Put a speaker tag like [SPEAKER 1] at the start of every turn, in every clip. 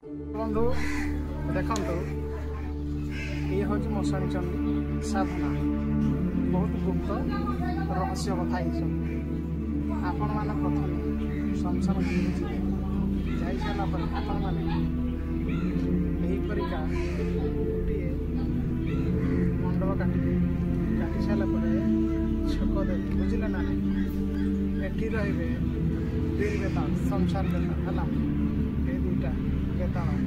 [SPEAKER 1] बंधु देखु ये हूँ मशाणी चंडी साधना बहुत गुप्त रहस्य कथा आपण मैंने प्रथम शमशान जा सारापर आपण मैंने गोटे मंडप काटी सारापर छक दे बुझे ना एटी रे दुई बेताल शमशान बेताल है ये दुईटा बेताल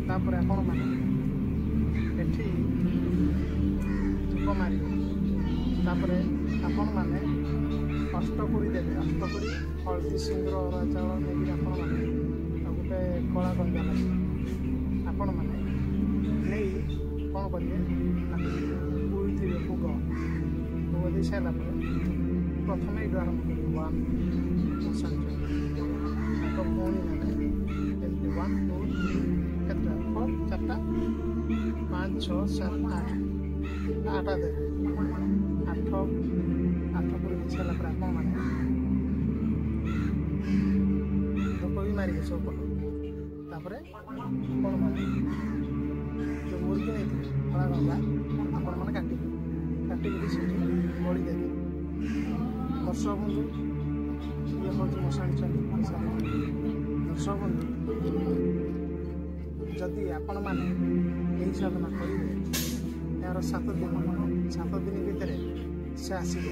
[SPEAKER 1] तापर आपण मैंने एटी धूप मार तापर आपण मैंने अष्टकुड़ी देवे अष्टकुड़ी हलदी सिंदूर अरा चाउल नहीं आपण मैंने गोटे कला गंजा लगे आपण मैंने नहीं कौन करेंगे बुई थे भोग भोग दे सारापर प्रथम ये आरम्भ कर वन पुणी मैंने 1 2 3 4 चार्टा 5 6 7 8 आठटा देवे आठ पूरी सारापर आप धूप भी मारिके सब पट कौन मैंने जो मुर्गी नहीं कला गंजा आपण मैंने काटिकी बड़ी देवे दर्शक बंधु ये हूँ मशाणी चंडी दर्शक बंधु जदि आपण मैंने यही साधना करेंगे यार 7 दिन भितर से आसब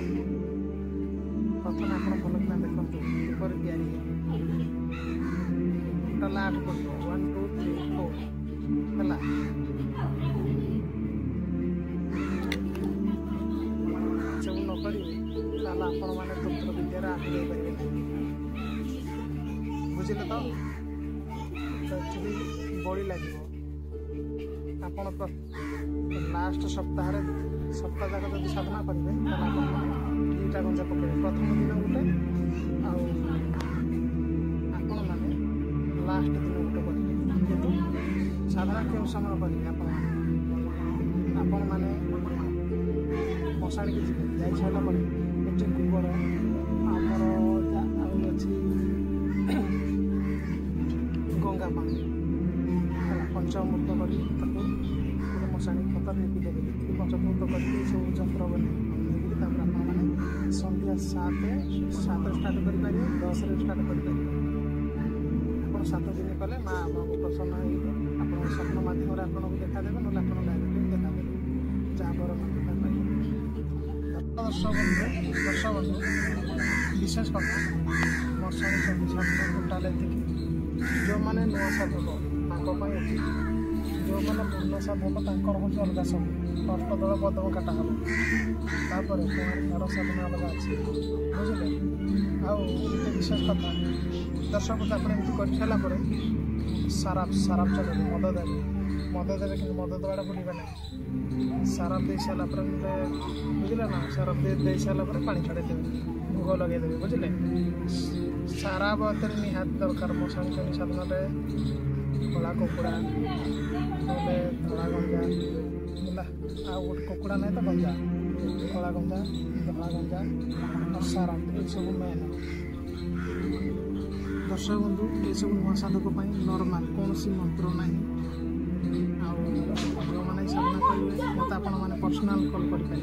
[SPEAKER 1] प्रथम आप भलकिना देखते पेपर तैयारी टोटाल 8 पट 1 2 3 4 है सब न करेंगे आपण मैंने तंत्र विद्यार आगे जापारे बुझे तो एक्चुअली बड़ी लगे आपण लास्ट सप्ताह जाक जब साधना करेंगे दुईटा गंजा पकड़े प्रथम दिन गोटे आपण मैंने लास्ट दिन गोटे करेंगे कितु साधना क्यों समय करेंगे आपण मैंने मशाणी की जा सारापर गोबर आमर अच्छी गंगा पानी पंचामृत कर मशाणी खतर लिपि देवे पंचामृत कर सब जंत्र बने सन्ध्या 7 स्टार्ट कर 10 स्टार्ट कर 7 दिन कले माँ आपको प्रसन्न आप स्वप्न मध्यम आपको देखादेवे ना आप डायरेक्ट देखादेवे जहाँपर दर्शक बंधु विशेष कथा मशाणी चंडी साधना टोटाल जो मैंने नुआ साधक अच्छी जो मैंने पूर्ण साधक हूँ अलग सब अष्टदल पदम काटा हम तापर कुमार साधना अलग अच्छे बुझे आते विशेष कथा दर्शक आप कर सारापर साराप चले मद देवे कि मद दवाड़ा बुलवा ना साराप दे सारापर बुझे ना साराप दे सारापर पानी छाड़ी देवे भोग लगेदेवे बुझे सारा बतर निहाती दरकार मशाणी चंडी साधना कला कुकुड़ा ना धला गंजा है आ गोटे कुकुड़ा ना तो गंजा कला गंजा धला गंजा और साराप ये सब मेन दर्शक बंधु ये सब नुआ साधक नॉर्मल कौन सी मंत्र ना जो मैंने साधना करेंगे मत आप पर्सनाल कॉल करेंगे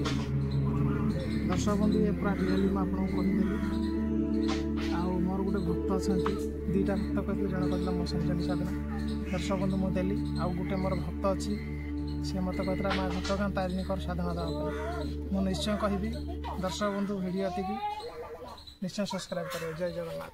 [SPEAKER 1] दर्शक बंधु ये पूरा रियली मुझे कहीदेवी मोर गोटे भक्त अच्छा 2टा भक्त कहते जन कहला मशाणी चंडी साधना दर्शक बंधु मुझे देली आउ गोटे मोर भक्त अच्छी सी मत कहता माँ घटगाँ तारिणी कर साधना देवा मुझे निश्चय कहि दर्शक बंधु भिडियो निश्चय सब्सक्राइब करें। जय जगन्नाथ।